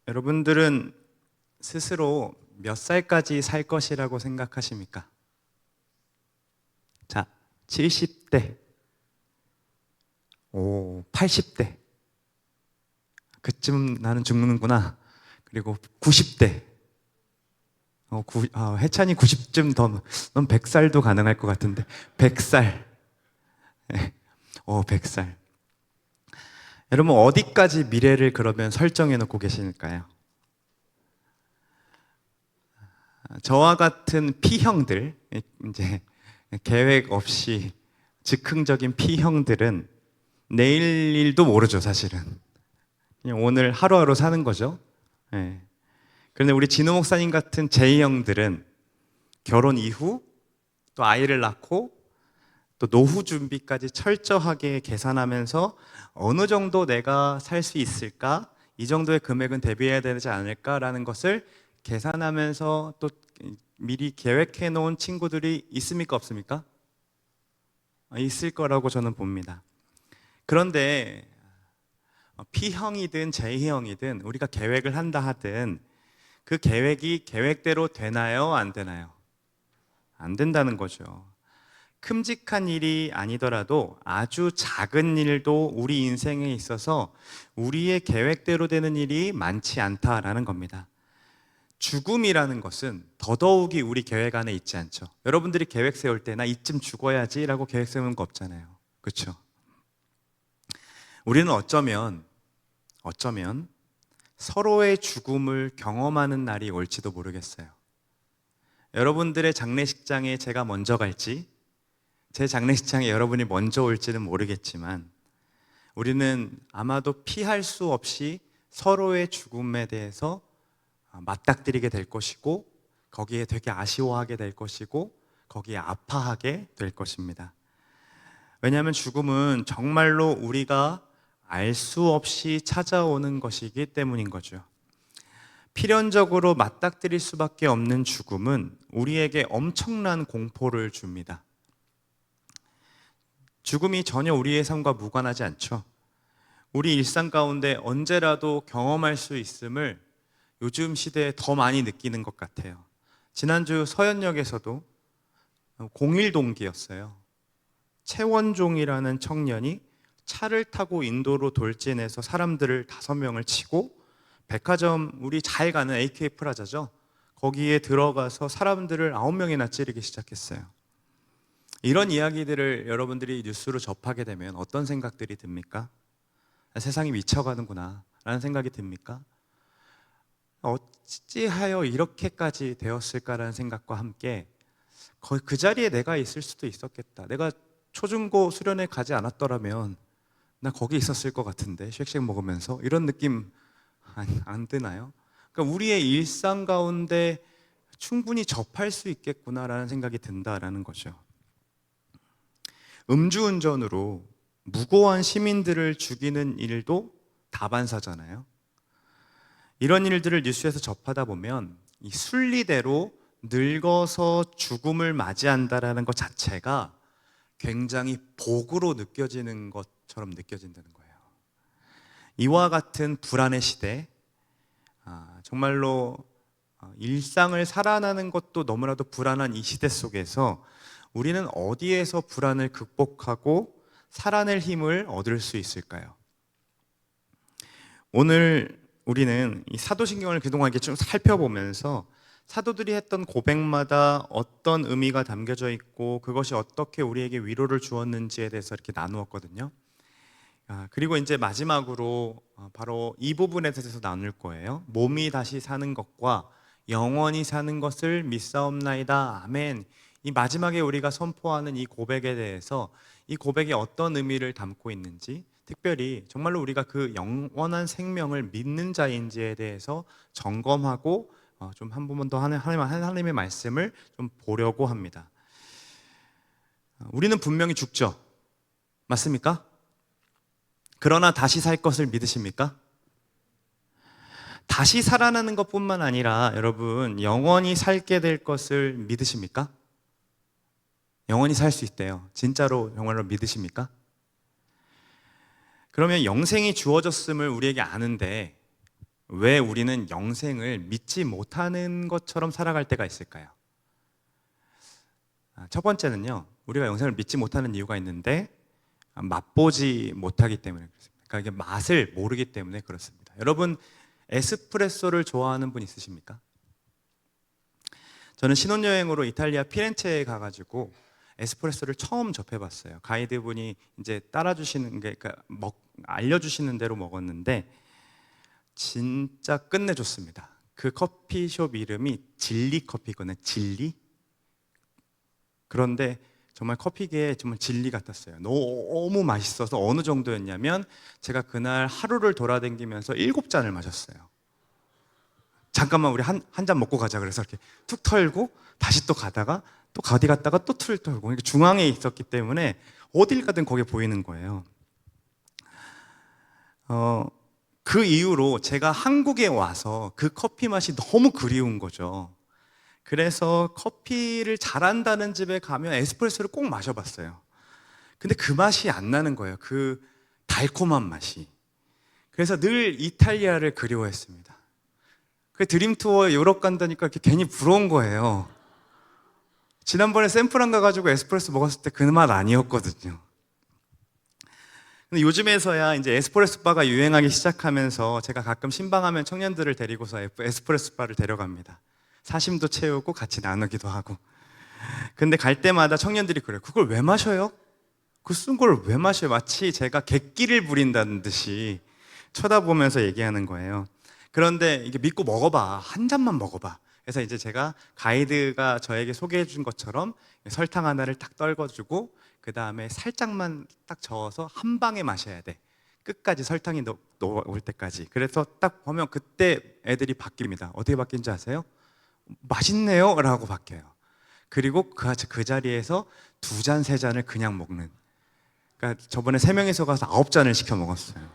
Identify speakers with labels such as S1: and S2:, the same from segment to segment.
S1: 여러분들은 스스로 몇 살까지 살 것이라고 생각하십니까? 자, 70대, 80대. 그쯤 나는 죽는구나. 그리고 90대. 해찬이 90쯤 넌 100살도 가능할 것 같은데. 100살. 100살. 여러분, 어디까지 미래를 그러면 설정해 놓고 계실까요? 저와 같은 P형들, 이제 계획 없이 즉흥적인 P형들은 내일 일도 모르죠, 사실은. 그냥 오늘 하루하루 사는 거죠. 예. 그런데 우리 진호 목사님 같은 J형들은 결혼 이후 또 아이를 낳고 또 노후 준비까지 철저하게 계산하면서 어느 정도 내가 살 수 있을까? 이 정도의 금액은 대비해야 되지 않을까라는 것을 계산하면서 또 미리 계획해 놓은 친구들이 있습니까? 없습니까? 있을 거라고 저는 봅니다. 그런데 P형이든 J형이든 우리가 계획을 한다 하든 그 계획이 계획대로 되나요? 안 되나요? 안 된다는 거죠. 큼직한 일이 아니더라도 아주 작은 일도 우리 인생에 있어서 우리의 계획대로 되는 일이 많지 않다라는 겁니다. 죽음이라는 것은 더더욱이 우리 계획 안에 있지 않죠. 여러분들이 계획 세울 때 나 이쯤 죽어야지 라고 계획 세우는 거 없잖아요. 그렇죠? 우리는 어쩌면 서로의 죽음을 경험하는 날이 올지도 모르겠어요. 여러분들의 장례식장에 제가 먼저 갈지, 제 장례식장에 여러분이 먼저 올지는 모르겠지만 우리는 아마도 피할 수 없이 서로의 죽음에 대해서 맞닥뜨리게 될 것이고 거기에 되게 아쉬워하게 될 것이고 거기에 아파하게 될 것입니다. 왜냐하면 죽음은 정말로 우리가 알 수 없이 찾아오는 것이기 때문인 거죠. 필연적으로 맞닥뜨릴 수밖에 없는 죽음은 우리에게 엄청난 공포를 줍니다. 죽음이 전혀 우리의 삶과 무관하지 않죠. 우리 일상 가운데 언제라도 경험할 수 있음을 요즘 시대에 더 많이 느끼는 것 같아요. 지난주 서현역에서도 01동기였어요. 최원종이라는 청년이 차를 타고 인도로 돌진해서 사람들을 5명을 치고 백화점, 우리 잘 가는 AK 프라자죠. 거기에 들어가서 사람들을 9명이나 찌르기 시작했어요. 이런 이야기들을 여러분들이 뉴스로 접하게 되면 어떤 생각들이 듭니까? 세상이 미쳐가는구나 라는 생각이 듭니까? 어찌하여 이렇게까지 되었을까라는 생각과 함께 거의 그 자리에 내가 있을 수도 있었겠다. 내가 초중고 수련회 가지 않았더라면 나 거기 있었을 것 같은데 쉑쉑 먹으면서 이런 느낌 안 드나요? 그러니까 우리의 일상 가운데 충분히 접할 수 있겠구나라는 생각이 든다라는 거죠. 음주운전으로 무고한 시민들을 죽이는 일도 다반사잖아요. 이런 일들을 뉴스에서 접하다 보면 이 순리대로 늙어서 죽음을 맞이한다라는 것 자체가 굉장히 복으로 느껴지는 것처럼 느껴진다는 거예요. 이와 같은 불안의 시대, 정말로 일상을 살아나는 것도 너무나도 불안한 이 시대 속에서 우리는 어디에서 불안을 극복하고 살아낼 힘을 얻을 수 있을까요? 오늘 우리는 이 사도신경을 그동안 이렇게 좀 살펴보면서 사도들이 했던 고백마다 어떤 의미가 담겨져 있고 그것이 어떻게 우리에게 위로를 주었는지에 대해서 이렇게 나누었거든요. 그리고 이제 마지막으로 바로 이 부분에 대해서 나눌 거예요. 몸이 다시 사는 것과 영원히 사는 것을 믿사옵나이다. 아멘. 이 마지막에 우리가 선포하는 이 고백에 대해서 이 고백이 어떤 의미를 담고 있는지, 특별히 정말로 우리가 그 영원한 생명을 믿는 자인지에 대해서 점검하고 좀 한 번 더 하나님의 말씀을 좀 보려고 합니다. 우리는 분명히 죽죠. 맞습니까? 그러나 다시 살 것을 믿으십니까? 다시 살아나는 것뿐만 아니라 여러분 영원히 살게 될 것을 믿으십니까? 영원히 살 수 있대요. 진짜로 정말로 믿으십니까? 그러면 영생이 주어졌음을 우리에게 아는데 왜 우리는 영생을 믿지 못하는 것처럼 살아갈 때가 있을까요? 첫 번째는요, 우리가 영생을 믿지 못하는 이유가 있는데 맛보지 못하기 때문에 그렇습니다. 그러니까 이게 맛을 모르기 때문에 그렇습니다. 여러분, 에스프레소를 좋아하는 분 있으십니까? 저는 신혼여행으로 이탈리아 피렌체에 가가지고 에스프레소를 처음 접해봤어요. 가이드분이 이제 따라주시는 게, 그러니까 알려주시는 대로 먹었는데 진짜 끝내줬습니다. 그 커피숍 이름이 진리 커피거든요. 진리? 그런데 정말 커피계에 정말 진리 같았어요. 너무 맛있어서 어느 정도였냐면 제가 그날 하루를 돌아다니면서 7잔을 마셨어요. 잠깐만 우리 한 잔 먹고 가자 그래서 이렇게 툭 털고 다시 또 가다가 또 어디 갔다가 또 툭 털고 중앙에 있었기 때문에 어딜 가든 거기에 보이는 거예요. 그 이후로 제가 한국에 와서 그 커피 맛이 너무 그리운 거죠. 그래서 커피를 잘한다는 집에 가면 에스프레소를 꼭 마셔봤어요. 근데 그 맛이 안 나는 거예요. 그 달콤한 맛이. 그래서 늘 이탈리아를 그리워했습니다. 그 드림투어 유럽 간다니까 이렇게 괜히 부러운 거예요. 지난번에 샘플한 가가지고 에스프레소 먹었을 때 그 맛 아니었거든요. 근데 요즘에서야 이제 에스프레소 바가 유행하기 시작하면서 제가 가끔 신방하면 청년들을 데리고서 에스프레소 바를 데려갑니다. 사심도 채우고 같이 나누기도 하고. 근데 갈 때마다 청년들이 그래요. 그걸 왜 마셔요? 그 쓴 걸 왜 마셔요? 마치 제가 객기를 부린다는 듯이 쳐다보면서 얘기하는 거예요. 그런데 이게 믿고 먹어봐. 한 잔만 먹어봐. 그래서 이제 제가 가이드가 저에게 소개해 준 것처럼 설탕 하나를 딱 떨궈주고 그 다음에 살짝만 딱 저어서 한 방에 마셔야 돼. 끝까지 설탕이 녹을 때까지. 그래서 딱 보면 그때 애들이 바뀝니다. 어떻게 바뀐지 아세요? 맛있네요 라고 바뀌어요. 그리고 그 자리에서 2잔, 3잔을 그냥 먹는. 그러니까 저번에 3명이서 가서 9잔을 시켜 먹었어요.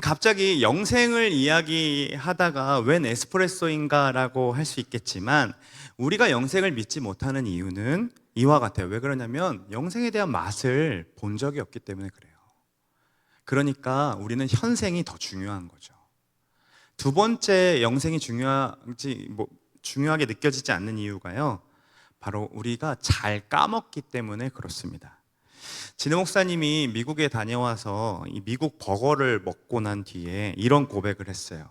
S1: 갑자기 영생을 이야기하다가 웬 에스프레소인가 라고 할 수 있겠지만 우리가 영생을 믿지 못하는 이유는 이와 같아요. 왜 그러냐면 영생에 대한 맛을 본 적이 없기 때문에 그래요. 그러니까 우리는 현생이 더 중요한 거죠. 두 번째 영생이 중요하게 느껴지지 않는 이유가요, 바로 우리가 잘 까먹기 때문에 그렇습니다. 진우 목사님이 미국에 다녀와서 이 미국 버거를 먹고 난 뒤에 이런 고백을 했어요.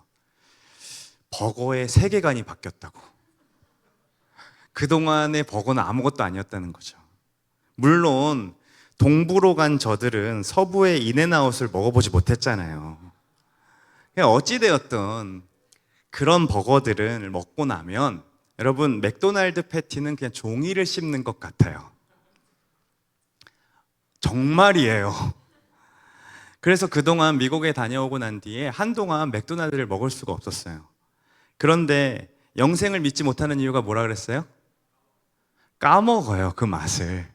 S1: 버거의 세계관이 바뀌었다고. 그동안의 버거는 아무것도 아니었다는 거죠. 물론 동부로 간 저들은 서부의 인앤아웃을 먹어보지 못했잖아요. 어찌되었든 그런 버거들을 먹고 나면 여러분 맥도날드 패티는 그냥 종이를 씹는 것 같아요. 정말이에요. 그래서 그동안 미국에 다녀오고 난 뒤에 한동안 맥도날드를 먹을 수가 없었어요. 그런데 영생을 믿지 못하는 이유가 뭐라 그랬어요? 까먹어요, 그 맛을.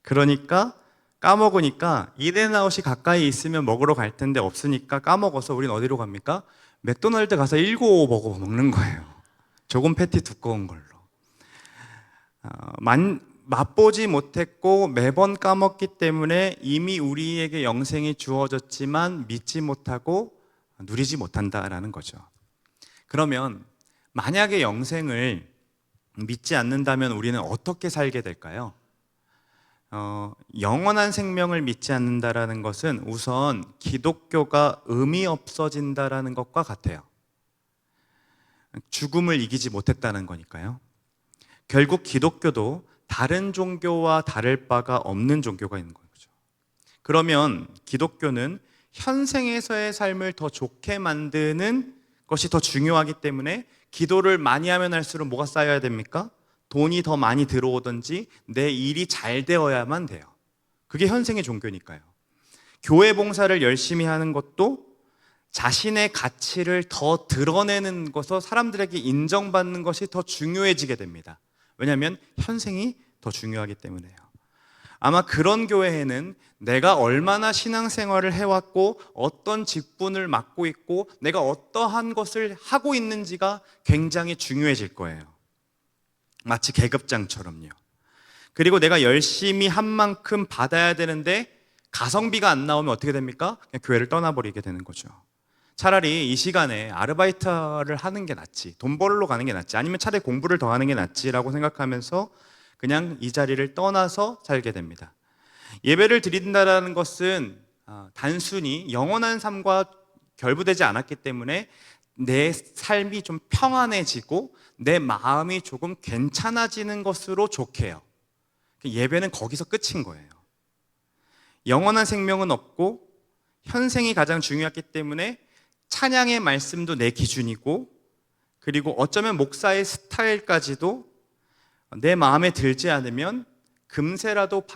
S1: 그러니까 까먹으니까 인앤아웃이 가까이 있으면 먹으러 갈 텐데 없으니까 까먹어서 우린 어디로 갑니까? 맥도날드 가서 19버거 먹는 거예요. 조금 패티 두꺼운 걸로. 맛보지 못했고 매번 까먹기 때문에 이미 우리에게 영생이 주어졌지만 믿지 못하고 누리지 못한다라는 거죠. 그러면 만약에 영생을 믿지 않는다면 우리는 어떻게 살게 될까요? 영원한 생명을 믿지 않는다라는 것은 우선 기독교가 의미 없어진다라는 것과 같아요. 죽음을 이기지 못했다는 거니까요. 결국 기독교도 다른 종교와 다를 바가 없는 종교가 있는 거죠. 그러면 기독교는 현생에서의 삶을 더 좋게 만드는 것이 더 중요하기 때문에 기도를 많이 하면 할수록 뭐가 쌓여야 됩니까? 돈이 더 많이 들어오든지 내 일이 잘 되어야만 돼요. 그게 현생의 종교니까요. 교회 봉사를 열심히 하는 것도 자신의 가치를 더 드러내는 것으로 사람들에게 인정받는 것이 더 중요해지게 됩니다. 왜냐하면 현생이 더 중요하기 때문에요. 아마 그런 교회에는 내가 얼마나 신앙생활을 해왔고 어떤 직분을 맡고 있고 내가 어떠한 것을 하고 있는지가 굉장히 중요해질 거예요. 마치 계급장처럼요. 그리고 내가 열심히 한 만큼 받아야 되는데 가성비가 안 나오면 어떻게 됩니까? 그냥 교회를 떠나버리게 되는 거죠. 차라리 이 시간에 아르바이트를 하는 게 낫지, 돈 벌러 가는 게 낫지, 아니면 차라리 공부를 더 하는 게 낫지라고 생각하면서 그냥 이 자리를 떠나서 살게 됩니다. 예배를 드린다는 것은 단순히 영원한 삶과 결부되지 않았기 때문에 내 삶이 좀 평안해지고 내 마음이 조금 괜찮아지는 것으로 좋게요. 예배는 거기서 끝인 거예요. 영원한 생명은 없고 현생이 가장 중요했기 때문에 찬양의 말씀도 내 기준이고, 그리고 어쩌면 목사의 스타일까지도 내 마음에 들지 않으면 금세라도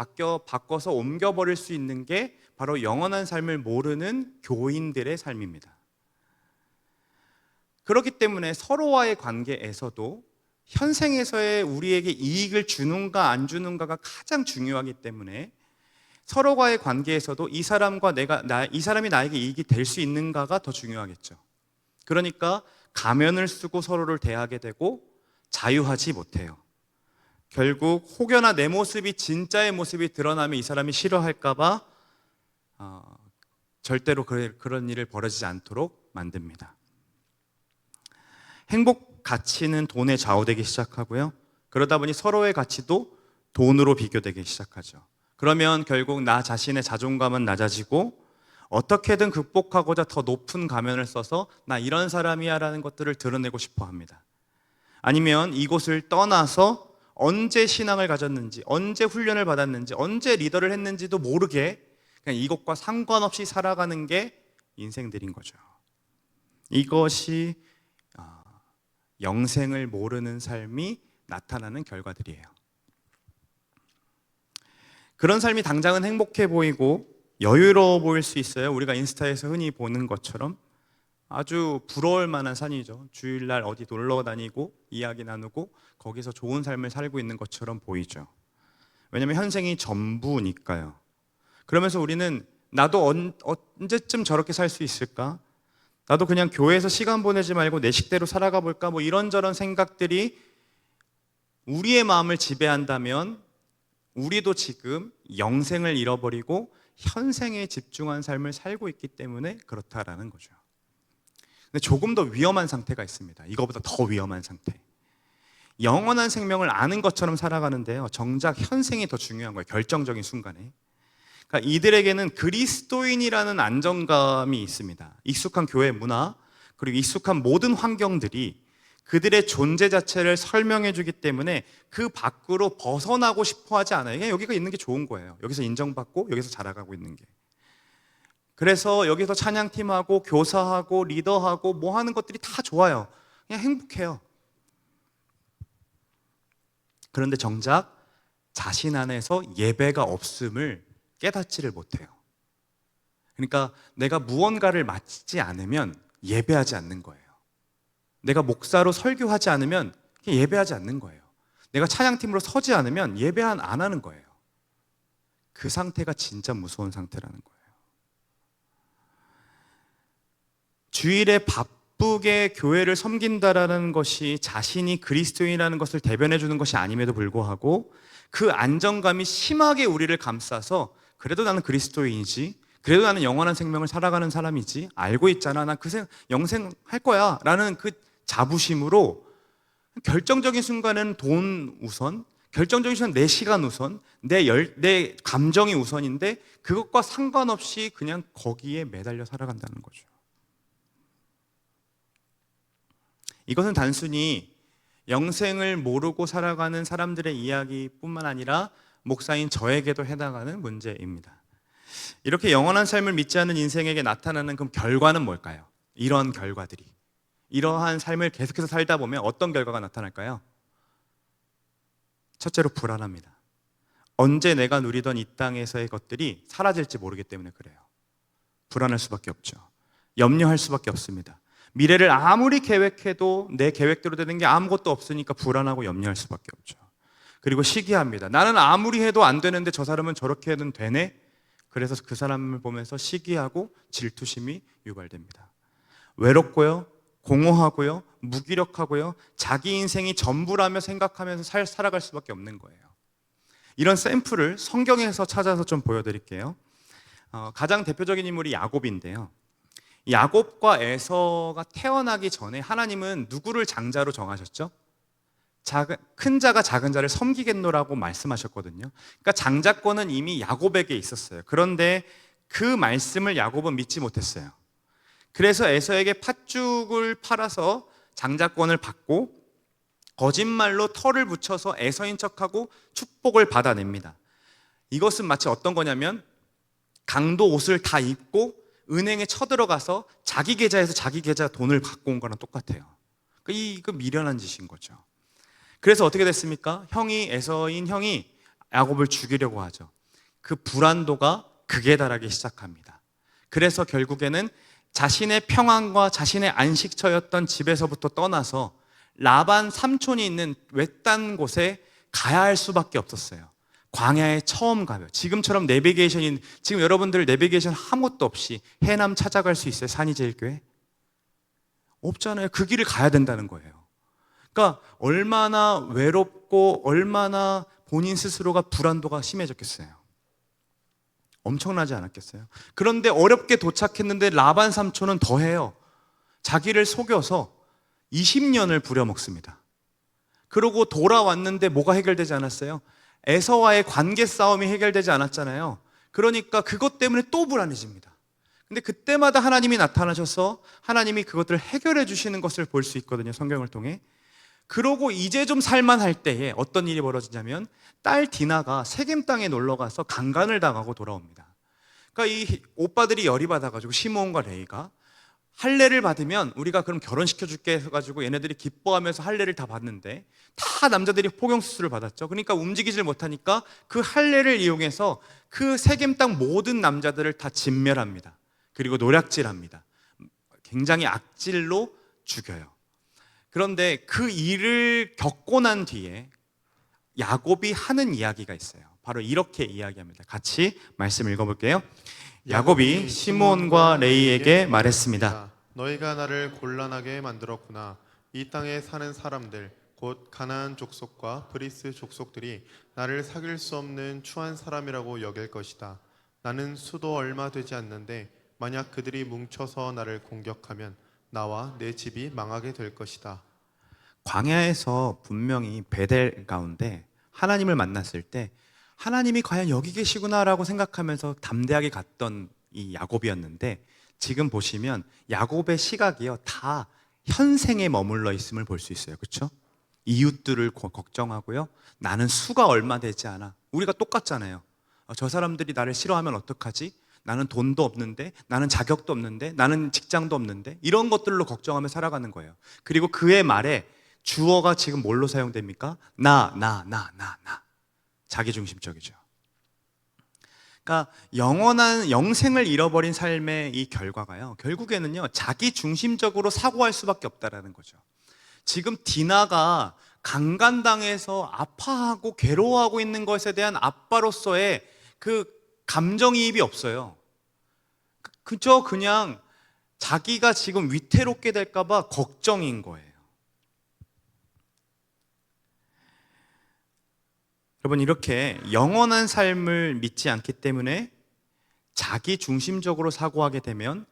S1: 바꿔서 옮겨버릴 수 있는 게 바로 영원한 삶을 모르는 교인들의 삶입니다. 그렇기 때문에 서로와의 관계에서도 현생에서의 우리에게 이익을 주는가 안 주는가가 가장 중요하기 때문에 서로와의 관계에서도 이 사람이 나에게 이익이 될 수 있는가가 더 중요하겠죠. 그러니까 가면을 쓰고 서로를 대하게 되고 자유하지 못해요. 결국 혹여나 내 모습이 진짜의 모습이 드러나면 이 사람이 싫어할까봐 절대로 그런 일을 벌어지지 않도록 만듭니다. 행복 가치는 돈에 좌우되기 시작하고요. 그러다 보니 서로의 가치도 돈으로 비교되기 시작하죠. 그러면 결국 나 자신의 자존감은 낮아지고 어떻게든 극복하고자 더 높은 가면을 써서 나 이런 사람이야 라는 것들을 드러내고 싶어 합니다. 아니면 이곳을 떠나서 언제 신앙을 가졌는지, 언제 훈련을 받았는지, 언제 리더를 했는지도 모르게 그냥 이것과 상관없이 살아가는 게 인생들인 거죠. 이것이 영생을 모르는 삶이 나타나는 결과들이에요. 그런 삶이 당장은 행복해 보이고 여유로워 보일 수 있어요. 우리가 인스타에서 흔히 보는 것처럼 아주 부러울 만한 삶이죠. 주일날 어디 놀러 다니고 이야기 나누고 거기서 좋은 삶을 살고 있는 것처럼 보이죠. 왜냐하면 현생이 전부니까요. 그러면서 우리는 나도 언제쯤 저렇게 살 수 있을까? 나도 그냥 교회에서 시간 보내지 말고 내 식대로 살아가 볼까? 뭐 이런저런 생각들이 우리의 마음을 지배한다면 우리도 지금 영생을 잃어버리고 현생에 집중한 삶을 살고 있기 때문에 그렇다라는 거죠. 근데 조금 더 위험한 상태가 있습니다. 이거보다 더 위험한 상태. 영원한 생명을 아는 것처럼 살아가는데요. 정작 현생이 더 중요한 거예요. 결정적인 순간에. 그러니까 이들에게는 그리스도인이라는 안정감이 있습니다. 익숙한 교회 문화, 그리고 익숙한 모든 환경들이 그들의 존재 자체를 설명해 주기 때문에 그 밖으로 벗어나고 싶어 하지 않아요. 그냥 여기가 있는 게 좋은 거예요. 여기서 인정받고 여기서 자라가고 있는 게. 그래서 여기서 찬양팀하고 교사하고 리더하고 뭐 하는 것들이 다 좋아요. 그냥 행복해요. 그런데 정작 자신 안에서 예배가 없음을 깨닫지를 못해요. 그러니까 내가 무언가를 맡지 않으면 예배하지 않는 거예요. 내가 목사로 설교하지 않으면 예배하지 않는 거예요. 내가 찬양팀으로 서지 않으면 예배 안 하는 거예요. 그 상태가 진짜 무서운 상태라는 거예요. 주일에 바쁘게 교회를 섬긴다라는 것이 자신이 그리스도인이라는 것을 대변해 주는 것이 아님에도 불구하고 그 안정감이 심하게 우리를 감싸서 그래도 나는 그리스도인이지, 그래도 나는 영원한 생명을 살아가는 사람이지, 알고 있잖아, 난 영생 할 거야 라는 그 자부심으로 결정적인 순간은 돈 우선, 결정적인 순간 내 시간 우선, 내 감정이 우선인데 그것과 상관없이 그냥 거기에 매달려 살아간다는 거죠. 이것은 단순히 영생을 모르고 살아가는 사람들의 이야기뿐만 아니라 목사인 저에게도 해당하는 문제입니다. 이렇게 영원한 삶을 믿지 않는 인생에게 나타나는 그 결과는 뭘까요? 이런 결과들이, 이러한 삶을 계속해서 살다 보면 어떤 결과가 나타날까요? 첫째로 불안합니다. 언제 내가 누리던 이 땅에서의 것들이 사라질지 모르기 때문에 그래요. 불안할 수밖에 없죠. 염려할 수밖에 없습니다. 미래를 아무리 계획해도 내 계획대로 되는 게 아무것도 없으니까 불안하고 염려할 수밖에 없죠. 그리고 시기합니다. 나는 아무리 해도 안 되는데 저 사람은 저렇게 해도 되네? 그래서 그 사람을 보면서 시기하고 질투심이 유발됩니다. 외롭고요, 공허하고요, 무기력하고요, 자기 인생이 전부라며 생각하면서 살아갈 수밖에 없는 거예요. 이런 샘플을 성경에서 찾아서 좀 보여드릴게요. 가장 대표적인 인물이 야곱인데요. 야곱과 에서가 태어나기 전에 하나님은 누구를 장자로 정하셨죠? 큰 자가 작은 자를 섬기겠노라고 말씀하셨거든요. 그러니까 장자권은 이미 야곱에게 있었어요. 그런데 그 말씀을 야곱은 믿지 못했어요. 그래서 에서에게 팥죽을 팔아서 장자권을 받고 거짓말로 털을 붙여서 에서인 척하고 축복을 받아냅니다. 이것은 마치 어떤 거냐면 강도 옷을 다 입고 은행에 쳐들어가서 자기 계좌에서 자기 계좌 돈을 갖고 온 거랑 똑같아요. 이거 미련한 짓인 거죠. 그래서 어떻게 됐습니까? 에서인 형이 야곱을 죽이려고 하죠. 그 불안도가 극에 달하기 시작합니다. 그래서 결국에는 자신의 평안과 자신의 안식처였던 집에서부터 떠나서 라반 삼촌이 있는 외딴 곳에 가야 할 수밖에 없었어요. 광야에 처음 가요. 지금처럼 지금 여러분들 내비게이션 아무것도 없이 해남 찾아갈 수 있어요? 산이제일교회? 없잖아요. 그 길을 가야 된다는 거예요. 그러니까 얼마나 외롭고 얼마나 본인 스스로가 불안도가 심해졌겠어요. 엄청나지 않았겠어요? 그런데 어렵게 도착했는데 라반 삼촌은 더해요. 자기를 속여서 20년을 부려먹습니다. 그러고 돌아왔는데 뭐가 해결되지 않았어요? 에서와의 관계 싸움이 해결되지 않았잖아요. 그러니까 그것 때문에 또 불안해집니다. 근데 그때마다 하나님이 나타나셔서 하나님이 그것들을 해결해 주시는 것을 볼 수 있거든요. 성경을 통해. 그러고 이제 좀 살만할 때에 어떤 일이 벌어지냐면 딸 디나가 세겜 땅에 놀러 가서 강간을 당하고 돌아옵니다. 그러니까 이 오빠들이 열이 받아가지고 시므온과 레이가 할례를 받으면 우리가 그럼 결혼시켜줄게 해가지고 얘네들이 기뻐하면서 할례를 다 받는데 다 남자들이 포경수술을 받았죠. 그러니까 움직이질 못하니까 그 할례를 이용해서 그 세겜 땅 모든 남자들을 다 진멸합니다. 그리고 노략질합니다. 굉장히 악질로 죽여요. 그런데 그 일을 겪고 난 뒤에 야곱이 하는 이야기가 있어요. 바로 이렇게 이야기합니다. 같이 말씀 읽어볼게요. 야곱이 시므온과 레이에게 말했습니다.
S2: 너희가 나를 곤란하게 만들었구나. 이 땅에 사는 사람들 곧 가나안 족속과 브리스 족속들이 나를 사귈 수 없는 추한 사람이라고 여길 것이다. 나는 수도 얼마 되지 않는데 만약 그들이 뭉쳐서 나를 공격하면 나와 내 집이 망하게 될 것이다.
S1: 광야에서 분명히 베델 가운데 하나님을 만났을 때 하나님이 과연 여기 계시구나라고 생각하면서 담대하게 갔던 이 야곱이었는데 지금 보시면 야곱의 시각이요 다 현생에 머물러 있음을 볼 수 있어요. 그렇죠? 이웃들을 걱정하고요. 나는 수가 얼마 되지 않아. 우리가 똑같잖아요. 저 사람들이 나를 싫어하면 어떡하지? 나는 돈도 없는데, 나는 자격도 없는데, 나는 직장도 없는데 이런 것들로 걱정하며 살아가는 거예요. 그리고 그의 말에 주어가 지금 뭘로 사용됩니까? 나. 자기중심적이죠. 그러니까 영원한 영생을 잃어버린 삶의 이 결과가요. 결국에는요. 자기중심적으로 사고할 수밖에 없다라는 거죠. 지금 디나가 강간당해서 아파하고 괴로워하고 있는 것에 대한 아빠로서의 그 감정이입이 없어요. 그저 그냥 자기가 지금 위태롭게 될까봐 걱정인 거예요. 여러분, 이렇게 영원한 삶을 믿지 않기 때문에 자기 중심적으로 사고하게 되면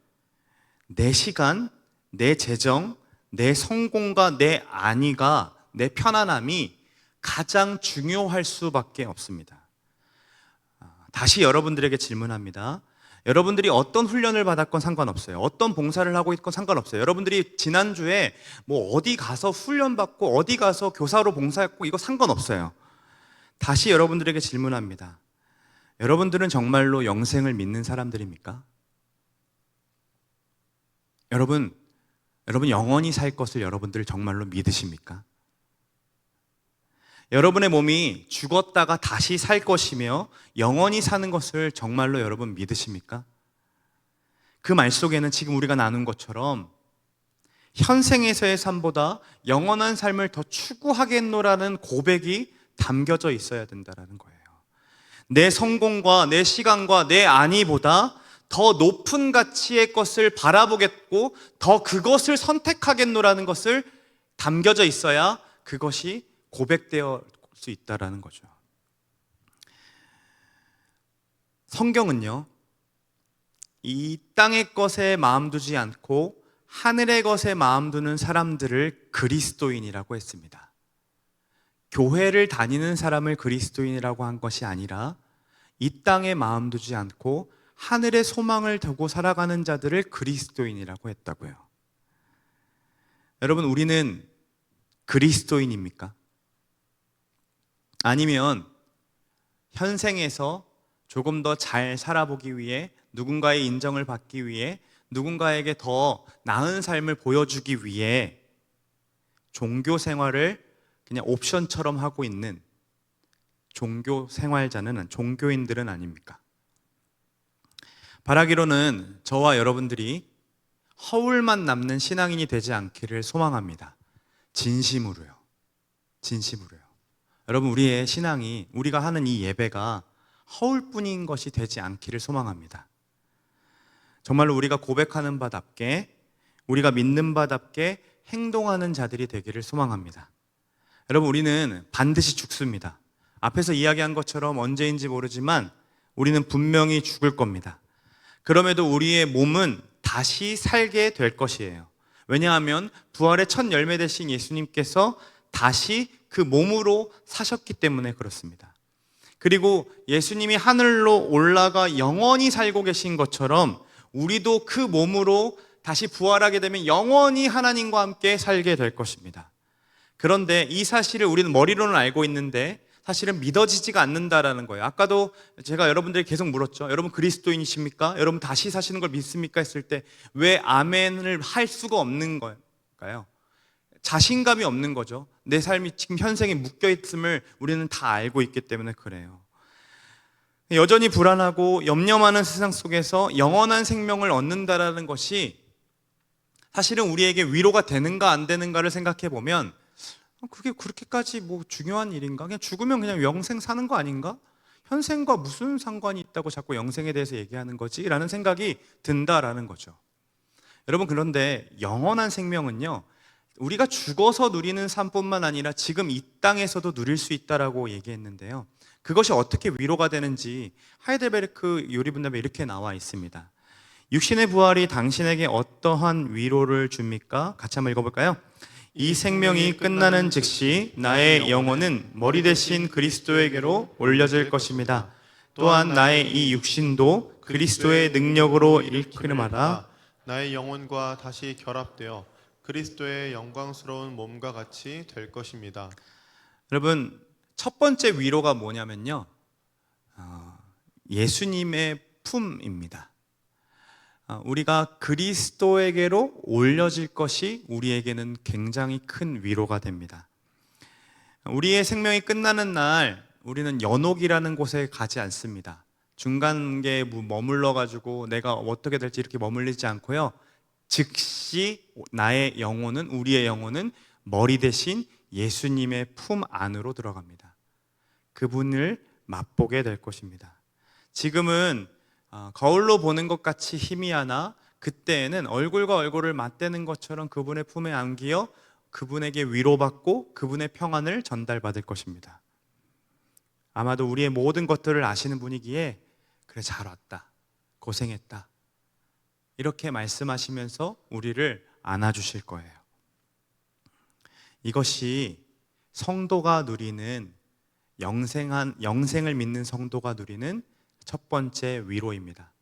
S1: 내 시간, 내 재정, 내 성공과 내 안위가, 내 편안함이 가장 중요할 수밖에 없습니다. 다시 여러분들에게 질문합니다. 여러분들이 어떤 훈련을 받았건 상관없어요. 어떤 봉사를 하고 있건 상관없어요. 여러분들이 지난주에 뭐 어디 가서 훈련받고 어디 가서 교사로 봉사했고 이거 상관없어요. 다시 여러분들에게 질문합니다. 여러분들은 정말로 영생을 믿는 사람들입니까? 여러분 영원히 살 것을 여러분들 정말로 믿으십니까? 여러분의 몸이 죽었다가 다시 살 것이며 영원히 사는 것을 정말로 여러분 믿으십니까? 그 말 속에는 지금 우리가 나눈 것처럼 현생에서의 삶보다 영원한 삶을 더 추구하겠노라는 고백이 담겨져 있어야 된다는 거예요. 내 성공과 내 시간과 내 안위보다 더 높은 가치의 것을 바라보겠고 더 그것을 선택하겠노라는 것을 담겨져 있어야 그것이 고백되어 수 있다는 거죠. 성경은요, 이 땅의 것에 마음 두지 않고 하늘의 것에 마음 두는 사람들을 그리스도인이라고 했습니다. 교회를 다니는 사람을 그리스도인이라고 한 것이 아니라 이 땅에 마음 두지 않고 하늘의 소망을 두고 살아가는 자들을 그리스도인이라고 했다고요. 여러분, 우리는 그리스도인입니까? 아니면 현생에서 조금 더 잘 살아보기 위해, 누군가의 인정을 받기 위해, 누군가에게 더 나은 삶을 보여주기 위해 종교 생활을 그냥 옵션처럼 하고 있는 종교 생활자는, 종교인들은 아닙니까? 바라기로는 저와 여러분들이 허울만 남는 신앙인이 되지 않기를 소망합니다. 진심으로요. 진심으로요. 여러분, 우리의 신앙이, 우리가 하는 이 예배가 허울뿐인 것이 되지 않기를 소망합니다. 정말로 우리가 고백하는 바답게, 우리가 믿는 바답게 행동하는 자들이 되기를 소망합니다. 여러분, 우리는 반드시 죽습니다. 앞에서 이야기한 것처럼 언제인지 모르지만 우리는 분명히 죽을 겁니다. 그럼에도 우리의 몸은 다시 살게 될 것이에요. 왜냐하면 부활의 첫 열매 되신 예수님께서 다시 그 몸으로 사셨기 때문에 그렇습니다. 그리고 예수님이 하늘로 올라가 영원히 살고 계신 것처럼 우리도 그 몸으로 다시 부활하게 되면 영원히 하나님과 함께 살게 될 것입니다. 그런데 이 사실을 우리는 머리로는 알고 있는데 사실은 믿어지지가 않는다라는 거예요. 아까도 제가 여러분들에게 계속 물었죠. 여러분 그리스도인이십니까? 여러분 다시 사시는 걸 믿습니까? 했을 때 왜 아멘을 할 수가 없는 걸까요? 자신감이 없는 거죠. 내 삶이 지금 현생에 묶여있음을 우리는 다 알고 있기 때문에 그래요. 여전히 불안하고 염려하는 세상 속에서 영원한 생명을 얻는다라는 것이 사실은 우리에게 위로가 되는가 안 되는가를 생각해 보면 그게 그렇게까지 뭐 중요한 일인가? 그냥 죽으면 그냥 영생 사는 거 아닌가? 현생과 무슨 상관이 있다고 자꾸 영생에 대해서 얘기하는 거지? 라는 생각이 든다라는 거죠. 여러분, 그런데 영원한 생명은요, 우리가 죽어서 누리는 삶뿐만 아니라 지금 이 땅에서도 누릴 수 있다라고 얘기했는데요. 그것이 어떻게 위로가 되는지 하이델베르크 요리분답에 이렇게 나와 있습니다. 육신의 부활이 당신에게 어떠한 위로를 줍니까? 같이 한번 읽어볼까요? 이 생명이 끝나는 즉시 나의 영혼은 머리 대신 그리스도에게로 올려질 것입니다. 또한 나의 이 육신도 그리스도의 능력으로 일컬음하라.
S2: 나의 영혼과 다시 결합되어 그리스도의 영광스러운 몸과 같이 될 것입니다.
S1: 여러분, 첫 번째 위로가 뭐냐면요, 예수님의 품입니다. 우리가 그리스도에게로 올려질 것이 우리에게는 굉장히 큰 위로가 됩니다. 우리의 생명이 끝나는 날 우리는 연옥이라는 곳에 가지 않습니다. 중간에 머물러 가지고 내가 어떻게 될지 이렇게 머물리지 않고요, 즉시 나의 영혼은, 우리의 영혼은 머리 대신 예수님의 품 안으로 들어갑니다. 그분을 맛보게 될 것입니다. 지금은 거울로 보는 것 같이 희미하나 그때에는 얼굴과 얼굴을 맞대는 것처럼 그분의 품에 안기어 그분에게 위로받고 그분의 평안을 전달받을 것입니다. 아마도 우리의 모든 것들을 아시는 분이기에 그래, 잘 왔다, 고생했다, 이렇게 말씀하시면서 우리를 안아주실 거예요. 이것이 성도가 누리는, 영생을 믿는 성도가 누리는 첫 번째 위로입니다.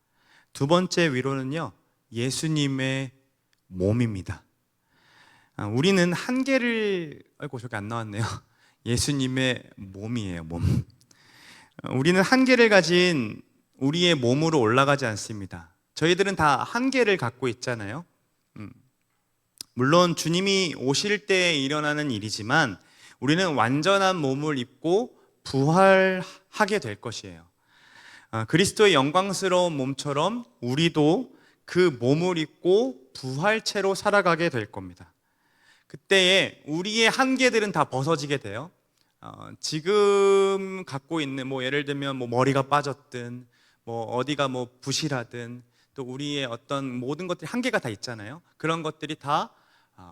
S1: 두 번째 위로는요, 예수님의 몸입니다. 우리는 한계를, 아이고 저기 안 나왔네요. 예수님의 몸이에요, 몸. 우리는 한계를 가진 우리의 몸으로 올라가지 않습니다. 저희들은 다 한계를 갖고 있잖아요. 물론 주님이 오실 때 일어나는 일이지만 우리는 완전한 몸을 입고 부활하게 될 것이에요. 그리스도의 영광스러운 몸처럼 우리도 그 몸을 입고 부활체로 살아가게 될 겁니다. 그때에 우리의 한계들은 다 벗어지게 돼요. 지금 갖고 있는 예를 들면 머리가 빠졌든 어디가 부실하든 또 우리의 어떤 모든 것들이 한계가 다 있잖아요. 그런 것들이 다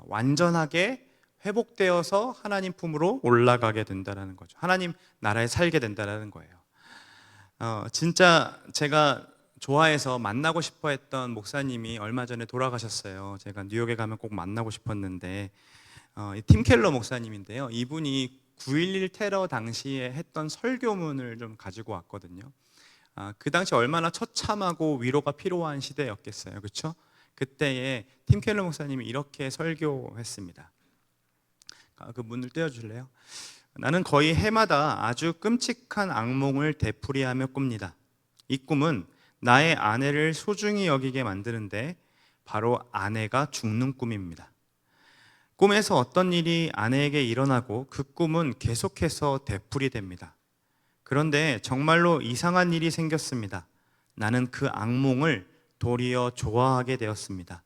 S1: 완전하게 회복되어서 하나님 품으로 올라가게 된다는 거죠. 하나님 나라에 살게 된다는 거예요. 진짜 제가 좋아해서 만나고 싶어 했던 목사님이 얼마 전에 돌아가셨어요. 제가 뉴욕에 가면 꼭 만나고 싶었는데 팀 켈러 목사님인데요. 이분이 9.11 테러 당시에 했던 설교문을 좀 가지고 왔거든요. 그 당시 얼마나 처참하고 위로가 필요한 시대였겠어요. 그렇죠? 그때에 팀 켈러 목사님이 이렇게 설교했습니다. 그 문을 떼어줄래요? 나는 거의 해마다 아주 끔찍한 악몽을 되풀이하며 꿉니다. 이 꿈은 나의 아내를 소중히 여기게 만드는데 바로 아내가 죽는 꿈입니다. 꿈에서 어떤 일이 아내에게 일어나고 그 꿈은 계속해서 되풀이됩니다. 그런데 정말로 이상한 일이 생겼습니다. 나는 그 악몽을 도리어 좋아하게 되었습니다.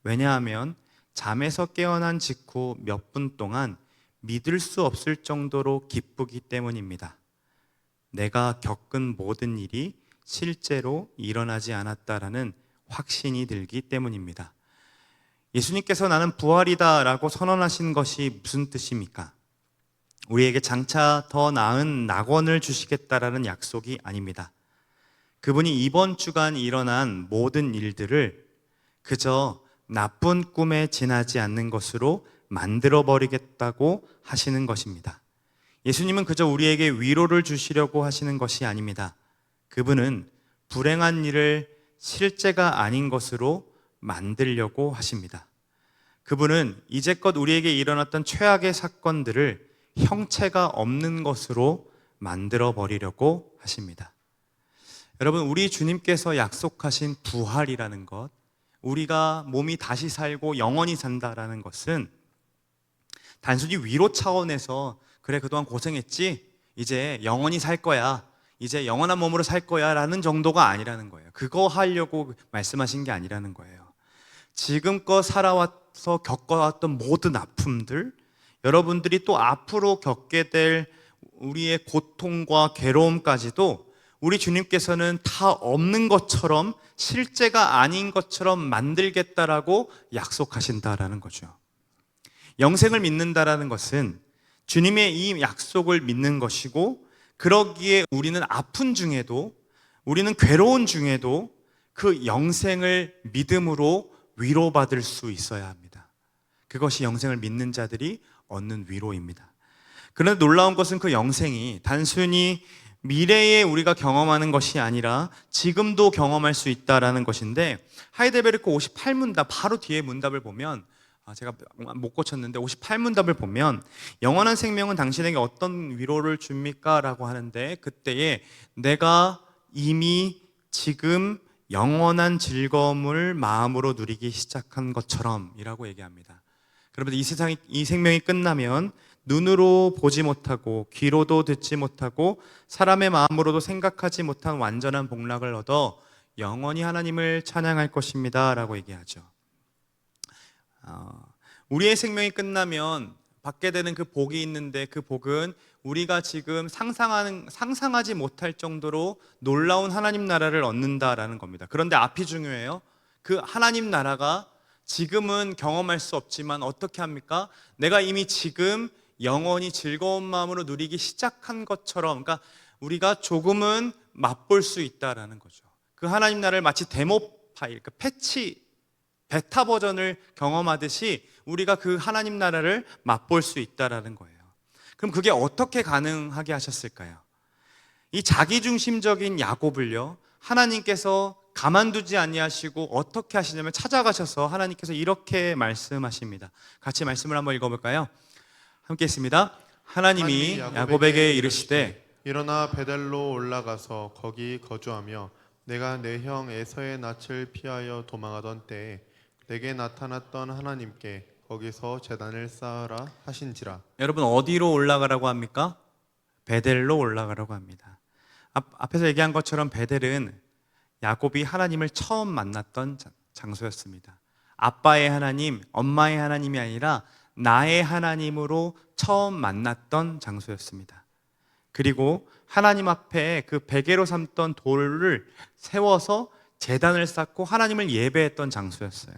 S1: 왜냐하면 잠에서 깨어난 직후 몇 분 동안 믿을 수 없을 정도로 기쁘기 때문입니다. 내가 겪은 모든 일이 실제로 일어나지 않았다라는 확신이 들기 때문입니다. 예수님께서 나는 부활이다 라고 선언하신 것이 무슨 뜻입니까? 우리에게 장차 더 나은 낙원을 주시겠다라는 약속이 아닙니다. 그분이 이번 주간 일어난 모든 일들을 그저 나쁜 꿈에 지나지 않는 것으로 만들어버리겠다고 하시는 것입니다. 예수님은 그저 우리에게 위로를 주시려고 하시는 것이 아닙니다. 그분은 불행한 일을 실제가 아닌 것으로 만들려고 하십니다. 그분은 이제껏 우리에게 일어났던 최악의 사건들을 형체가 없는 것으로 만들어 버리려고 하십니다. 여러분, 우리 주님께서 약속하신 부활이라는 것, 우리가 몸이 다시 살고 영원히 산다라는 것은 단순히 위로 차원에서 그래 그동안 고생했지? 이제 영원히 살 거야. 이제 영원한 몸으로 살 거야 라는 정도가 아니라는 거예요. 그거 하려고 말씀하신 게 아니라는 거예요. 지금껏 살아와서 겪어왔던 모든 아픔들, 여러분들이 또 앞으로 겪게 될 우리의 고통과 괴로움까지도 우리 주님께서는 다 없는 것처럼, 실제가 아닌 것처럼 만들겠다라고 약속하신다라는 거죠. 영생을 믿는다라는 것은 주님의 이 약속을 믿는 것이고, 그러기에 우리는 아픈 중에도, 우리는 괴로운 중에도 그 영생을 믿음으로 위로받을 수 있어야 합니다. 그것이 영생을 믿는 자들이 얻는 위로입니다. 그런데 놀라운 것은 그 영생이 단순히 미래에 우리가 경험하는 것이 아니라 지금도 경험할 수 있다는 것인데, 하이델베르크 58문답 바로 뒤에 문답을 보면, 제가 못 고쳤는데 58문답을 보면 영원한 생명은 당신에게 어떤 위로를 줍니까? 라고 하는데, 그때에 내가 이미 지금 영원한 즐거움을 마음으로 누리기 시작한 것처럼 이라고 얘기합니다. 그러면 이 생명이 끝나면 눈으로 보지 못하고 귀로도 듣지 못하고 사람의 마음으로도 생각하지 못한 완전한 복락을 얻어 영원히 하나님을 찬양할 것입니다 라고 얘기하죠. 우리의 생명이 끝나면 받게 되는 그 복이 있는데, 그 복은 우리가 지금 상상하지 못할 정도로 놀라운 하나님 나라를 얻는다라는 겁니다. 그런데 앞이 중요해요. 그 하나님 나라가 지금은 경험할 수 없지만 어떻게 합니까? 내가 이미 지금 영원히 즐거운 마음으로 누리기 시작한 것처럼, 그러니까 우리가 조금은 맛볼 수 있다라는 거죠. 그 하나님 나라를 마치 데모 파일, 그러니까 베타 버전을 경험하듯이 우리가 그 하나님 나라를 맛볼 수 있다라는 거예요. 그럼 그게 어떻게 가능하게 하셨을까요? 이 자기중심적인 야곱을요, 하나님께서 가만두지 아니하시고 어떻게 하시냐면 찾아가셔서 하나님께서 이렇게 말씀하십니다. 같이 말씀을 한번 읽어볼까요? 함께 있습니다. 하나님이 야곱에게 이르시되
S2: 일어나 베델로 올라가서 거기 거주하며 내가 내 형 에서의 낯을 피하여 도망하던 때에 내게 나타났던 하나님께 거기서 제단을 쌓으라 하신지라.
S1: 여러분, 어디로 올라가라고 합니까? 베델로 올라가라고 합니다. 앞에서 얘기한 것처럼 베델은 야곱이 하나님을 처음 만났던 장소였습니다. 아빠의 하나님, 엄마의 하나님이 아니라 나의 하나님으로 처음 만났던 장소였습니다. 그리고 하나님 앞에 그 베개로 삼던 돌을 세워서 제단을 쌓고 하나님을 예배했던 장소였어요.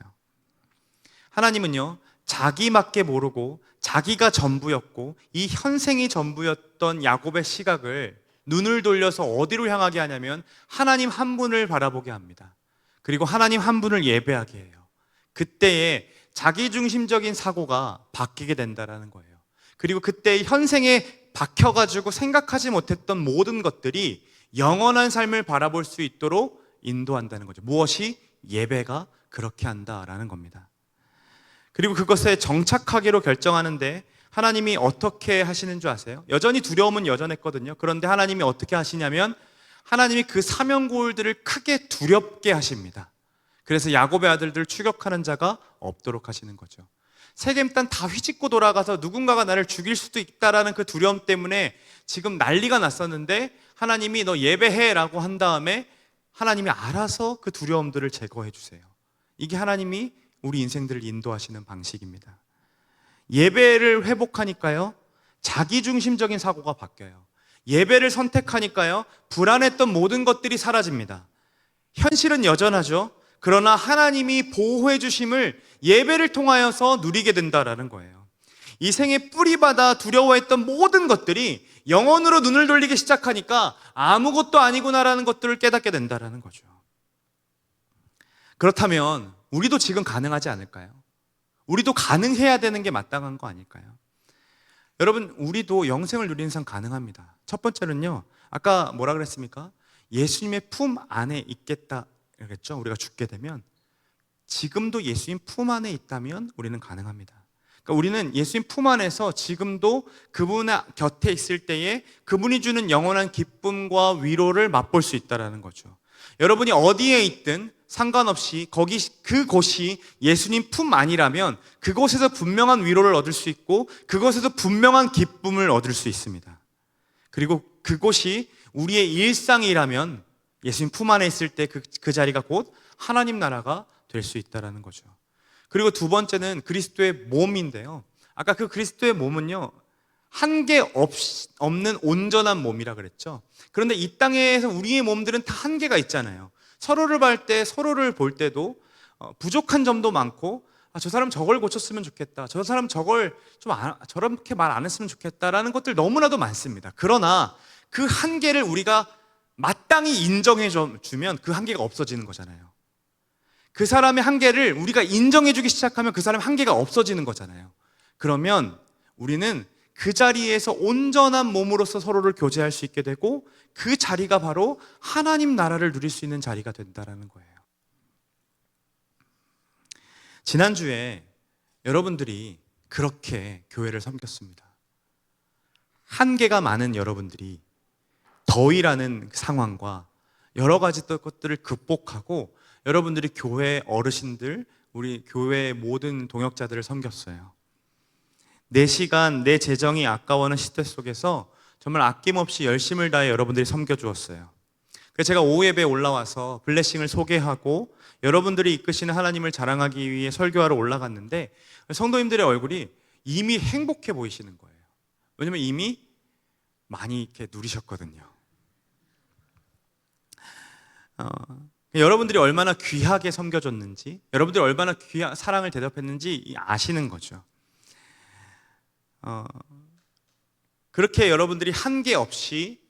S1: 하나님은요, 자기밖에 모르고 자기가 전부였고 이 현생이 전부였던 야곱의 시각을 눈을 돌려서 어디로 향하게 하냐면 하나님 한 분을 바라보게 합니다. 그리고 하나님 한 분을 예배하게 해요. 그때에 자기중심적인 사고가 바뀌게 된다는 거예요. 그리고 그때 현생에 박혀가지고 생각하지 못했던 모든 것들이 영원한 삶을 바라볼 수 있도록 인도한다는 거죠. 무엇이? 예배가 그렇게 한다라는 겁니다. 그리고 그것에 정착하기로 결정하는데 하나님이 어떻게 하시는 줄 아세요? 여전히 두려움은 여전했거든요. 그런데 하나님이 어떻게 하시냐면 하나님이 그 사명골들을 크게 두렵게 하십니다. 그래서 야곱의 아들들 추격하는 자가 없도록 하시는 거죠. 세겜 땅 다 휘짓고 돌아가서 누군가가 나를 죽일 수도 있다라는 그 두려움 때문에 지금 난리가 났었는데 하나님이 너 예배해라고 한 다음에 하나님이 알아서 그 두려움들을 제거해 주세요. 이게 하나님이 우리 인생들을 인도하시는 방식입니다. 예배를 회복하니까요, 자기중심적인 사고가 바뀌어요. 예배를 선택하니까요, 불안했던 모든 것들이 사라집니다. 현실은 여전하죠. 그러나 하나님이 보호해 주심을 예배를 통하여서 누리게 된다라는 거예요. 이 생에 뿌리받아 두려워했던 모든 것들이 영혼으로 눈을 돌리기 시작하니까 아무것도 아니구나라는 것들을 깨닫게 된다라는 거죠. 그렇다면 우리도 지금 가능하지 않을까요? 우리도 가능해야 되는 게 마땅한 거 아닐까요? 여러분, 우리도 영생을 누리는 삶 가능합니다. 첫 번째는요, 아까 뭐라 그랬습니까? 예수님의 품 안에 있겠다 그랬죠. 우리가 죽게 되면 지금도 예수님 품 안에 있다면 우리는 가능합니다. 그러니까 우리는 예수님 품 안에서 지금도 그분 곁에 있을 때에 그분이 주는 영원한 기쁨과 위로를 맛볼 수 있다는 거죠. 여러분이 어디에 있든 상관없이 그곳이 예수님 품 안이라면 그곳에서 분명한 위로를 얻을 수 있고 그곳에서 분명한 기쁨을 얻을 수 있습니다. 그리고 그곳이 우리의 일상이라면 예수님 품 안에 있을 때 그 자리가 곧 하나님 나라가 될 수 있다는 거죠. 그리고 두 번째는 그리스도의 몸인데요. 아까 그 그리스도의 몸은요, 한계 없는 온전한 몸이라 그랬죠. 그런데 이 땅에서 우리의 몸들은 다 한계가 있잖아요. 서로를 볼 때도 부족한 점도 많고, 저 사람 저걸 고쳤으면 좋겠다, 저 사람 저걸 저렇게 말 안 했으면 좋겠다라는 것들 너무나도 많습니다. 그러나 그 한계를 우리가 마땅히 인정해 주면 그 한계가 없어지는 거잖아요. 그 사람의 한계를 우리가 인정해 주기 시작하면 그 사람의 한계가 없어지는 거잖아요. 그러면 우리는 그 자리에서 온전한 몸으로서 서로를 교제할 수 있게 되고 그 자리가 바로 하나님 나라를 누릴 수 있는 자리가 된다는 거예요. 지난주에 여러분들이 그렇게 교회를 섬겼습니다. 한계가 많은 여러분들이 더위라는 상황과 여러 가지 것들을 극복하고 여러분들이 교회 어르신들, 우리 교회의 모든 동역자들을 섬겼어요. 내 시간, 내 재정이 아까워하는 시대 속에서 정말 아낌없이 열심을 다해 여러분들이 섬겨주었어요. 그래서 제가 오후 예배에 올라와서 블레싱을 소개하고 여러분들이 이끄시는 하나님을 자랑하기 위해 설교하러 올라갔는데 성도님들의 얼굴이 이미 행복해 보이시는 거예요. 왜냐면 이미 많이 이렇게 누리셨거든요. 여러분들이 얼마나 귀하게 섬겨줬는지, 여러분들이 얼마나 귀한 사랑을 대접했는지 아시는 거죠. 그렇게 여러분들이 한계 없이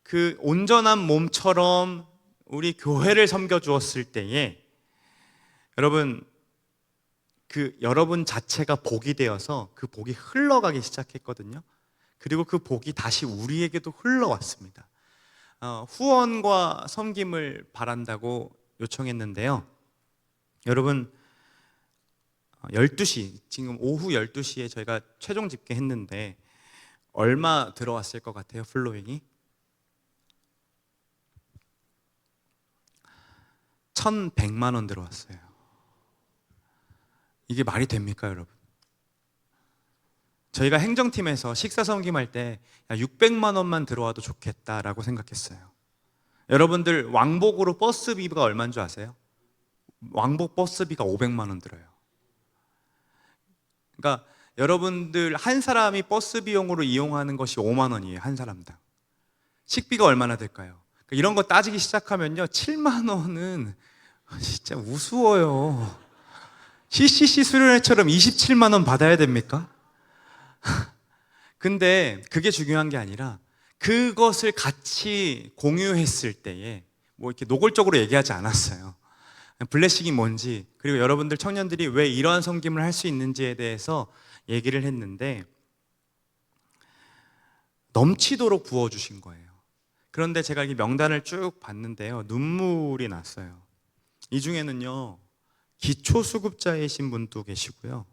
S1: 그 온전한 몸처럼 우리 교회를 섬겨주었을 때에 여러분 자체가 복이 되어서 그 복이 흘러가기 시작했거든요. 그리고 그 복이 다시 우리에게도 흘러왔습니다. 후원과 섬김을 바란다고 요청했는데요. 여러분 12시, 지금 오후 12시에 저희가 최종 집계했는데 얼마 들어왔을 것 같아요? 플로잉이 1,100만 원 들어왔어요. 이게 말이 됩니까, 여러분? 저희가 행정팀에서 식사 섬김할 때 600만 원만 들어와도 좋겠다라고 생각했어요. 여러분들 왕복으로 버스비가 얼마인 줄 아세요? 왕복 버스비가 500만 원 들어요. 그러니까 여러분들 한 사람이 버스 비용으로 이용하는 것이 5만 원이에요. 한 사람당. 식비가 얼마나 될까요? 그러니까 이런 거 따지기 시작하면요, 7만 원은 진짜 우스워요. CCC 수련회처럼 27만 원 받아야 됩니까? 근데 그게 중요한 게 아니라 그것을 같이 공유했을 때에 뭐 이렇게 노골적으로 얘기하지 않았어요. 블레싱이 뭔지, 그리고 여러분들 청년들이 왜 이러한 섬김을 할 수 있는지에 대해서 얘기를 했는데 넘치도록 부어주신 거예요. 그런데 제가 이 명단을 쭉 봤는데요, 눈물이 났어요. 이 중에는요, 기초수급자이신 분도 계시고요,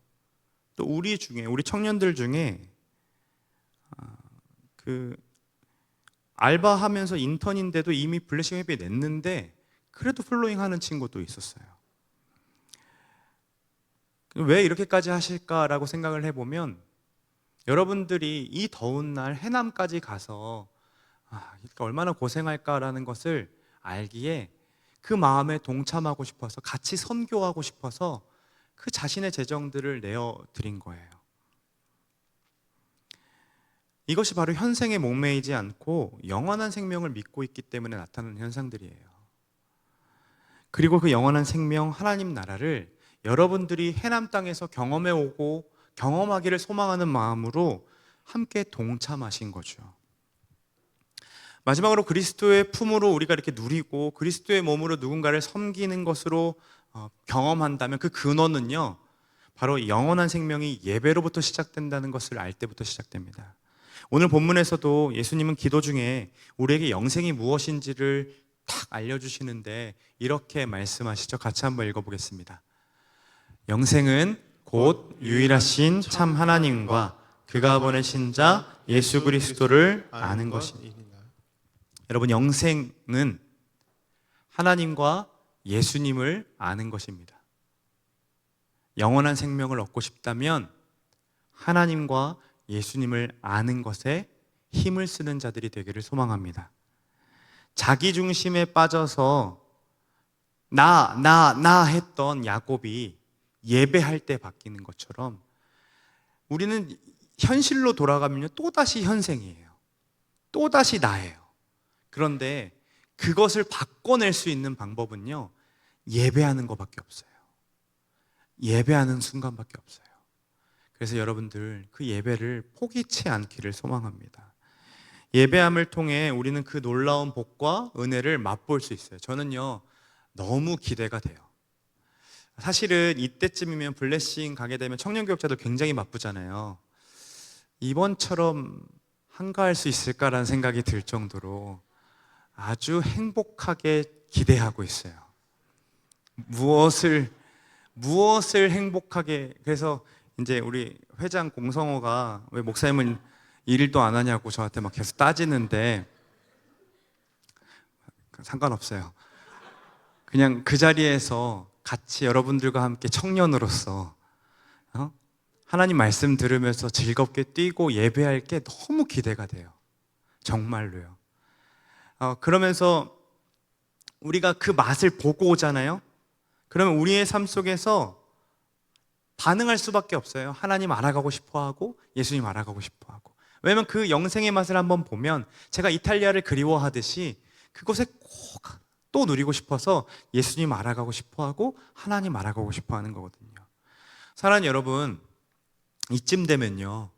S1: 또 우리 청년들 중에 그 알바하면서 인턴인데도 이미 블레싱 회비 냈는데 그래도 플로잉 하는 친구도 있었어요. 왜 이렇게까지 하실까라고 생각을 해보면, 여러분들이 이 더운 날 해남까지 가서 얼마나 고생할까라는 것을 알기에 그 마음에 동참하고 싶어서, 같이 선교하고 싶어서 그 자신의 재정들을 내어드린 거예요. 이것이 바로 현생에 목매이지 않고 영원한 생명을 믿고 있기 때문에 나타나는 현상들이에요. 그리고 그 영원한 생명, 하나님 나라를 여러분들이 해남 땅에서 경험해 오고 경험하기를 소망하는 마음으로 함께 동참하신 거죠. 마지막으로 그리스도의 품으로 우리가 이렇게 누리고 그리스도의 몸으로 누군가를 섬기는 것으로 경험한다면, 그 근원은요, 바로 영원한 생명이 예배로부터 시작된다는 것을 알 때부터 시작됩니다. 오늘 본문에서도 예수님은 기도 중에 우리에게 영생이 무엇인지를 탁 알려주시는데 이렇게 말씀하시죠. 같이 한번 읽어보겠습니다. 영생은 곧 유일하신 참 하나님과 그가 보내신 자 예수 그리스도를 아는 것입니다. 여러분, 영생은 하나님과 예수님을 아는 것입니다. 영원한 생명을 얻고 싶다면 하나님과 예수님을 아는 것에 힘을 쓰는 자들이 되기를 소망합니다. 자기 중심에 빠져서 나 했던 야곱이 예배할 때 바뀌는 것처럼 우리는 현실로 돌아가면요, 또다시 현생이에요. 또다시 나예요. 그런데 그것을 바꿔낼 수 있는 방법은요, 예배하는 것밖에 없어요. 예배하는 순간밖에 없어요. 그래서 여러분들 그 예배를 포기치 않기를 소망합니다. 예배함을 통해 우리는 그 놀라운 복과 은혜를 맛볼 수 있어요. 저는요, 너무 기대가 돼요. 사실은 이때쯤이면 블레싱 가게 되면 청년교육자들 굉장히 바쁘잖아요. 이번처럼 한가할 수 있을까라는 생각이 들 정도로 아주 행복하게 기대하고 있어요. 무엇을 행복하게. 그래서 이제 우리 회장 공성호가 왜 목사님은 일도 안 하냐고 저한테 막 계속 따지는데, 상관없어요. 그냥 그 자리에서 같이 여러분들과 함께 청년으로서 하나님 말씀 들으면서 즐겁게 뛰고 예배할 게 너무 기대가 돼요. 정말로요. 그러면서 우리가 그 맛을 보고 오잖아요. 그러면 우리의 삶 속에서 반응할 수밖에 없어요. 하나님 알아가고 싶어하고 예수님 알아가고 싶어하고. 왜냐면 그 영생의 맛을 한번 보면 제가 이탈리아를 그리워하듯이 그곳에 꼭 또 누리고 싶어서 예수님 알아가고 싶어하고 하나님 알아가고 싶어하는 거거든요. 사랑하는 여러분, 이쯤 되면요,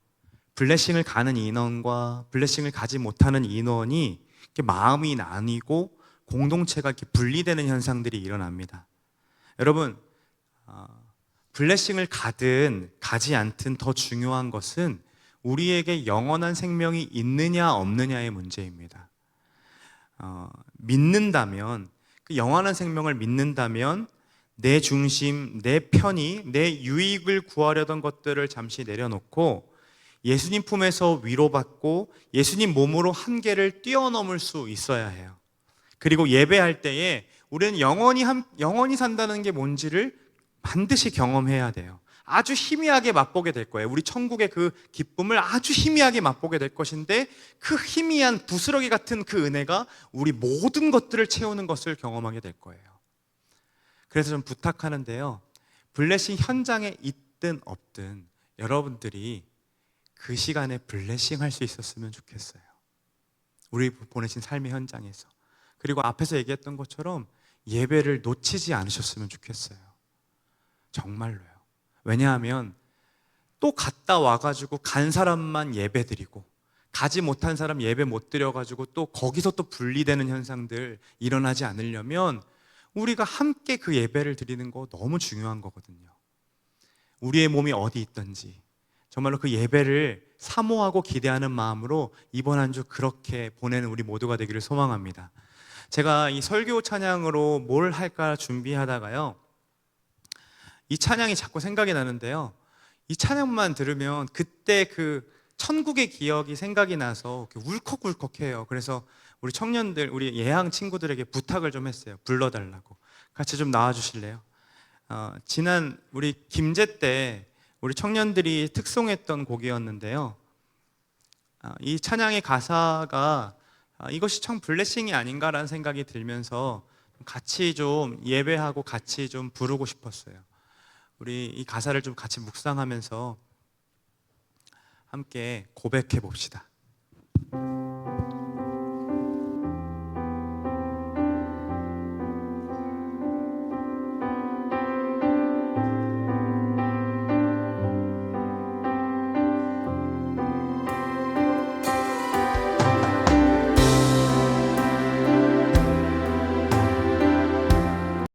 S1: 블레싱을 가는 인원과 블레싱을 가지 못하는 인원이 이렇게 마음이 나뉘고 공동체가 이렇게 분리되는 현상들이 일어납니다. 여러분, 블레싱을 가든 가지 않든 더 중요한 것은 우리에게 영원한 생명이 있느냐 없느냐의 문제입니다. 믿는다면, 그 영원한 생명을 믿는다면 내 중심, 내 편의, 내 유익을 구하려던 것들을 잠시 내려놓고 예수님 품에서 위로받고 예수님 몸으로 한계를 뛰어넘을 수 있어야 해요. 그리고 예배할 때에 우리는 영원히 산다는 게 뭔지를 반드시 경험해야 돼요. 아주 희미하게 맛보게 될 거예요. 우리 천국의 그 기쁨을 아주 희미하게 맛보게 될 것인데, 그 희미한 부스러기 같은 그 은혜가 우리 모든 것들을 채우는 것을 경험하게 될 거예요. 그래서 좀 부탁하는데요, 블레싱 현장에 있든 없든 여러분들이 그 시간에 블레싱 할 수 있었으면 좋겠어요. 우리 보내신 삶의 현장에서. 그리고 앞에서 얘기했던 것처럼 예배를 놓치지 않으셨으면 좋겠어요. 정말로요. 왜냐하면 또 갔다 와가지고 간 사람만 예배 드리고 가지 못한 사람 예배 못 드려가지고 또 거기서 또 분리되는 현상들 일어나지 않으려면 우리가 함께 그 예배를 드리는 거 너무 중요한 거거든요. 우리의 몸이 어디 있든지 정말로 그 예배를 사모하고 기대하는 마음으로 이번 한 주 그렇게 보내는 우리 모두가 되기를 소망합니다. 제가 이 설교 찬양으로 뭘 할까 준비하다가요, 이 찬양이 자꾸 생각이 나는데요, 이 찬양만 들으면 그때 그 천국의 기억이 생각이 나서 울컥울컥해요. 그래서 우리 청년들, 우리 예양 친구들에게 부탁을 좀 했어요. 불러달라고. 같이 좀 나와주실래요? 지난 우리 김제 때 우리 청년들이 특송했던 곡이었는데요, 이 찬양의 가사가 이것이 참 블레싱이 아닌가라는 생각이 들면서 같이 좀 예배하고 같이 좀 부르고 싶었어요. 우리 이 가사를 좀 같이 묵상하면서 함께 고백해 봅시다.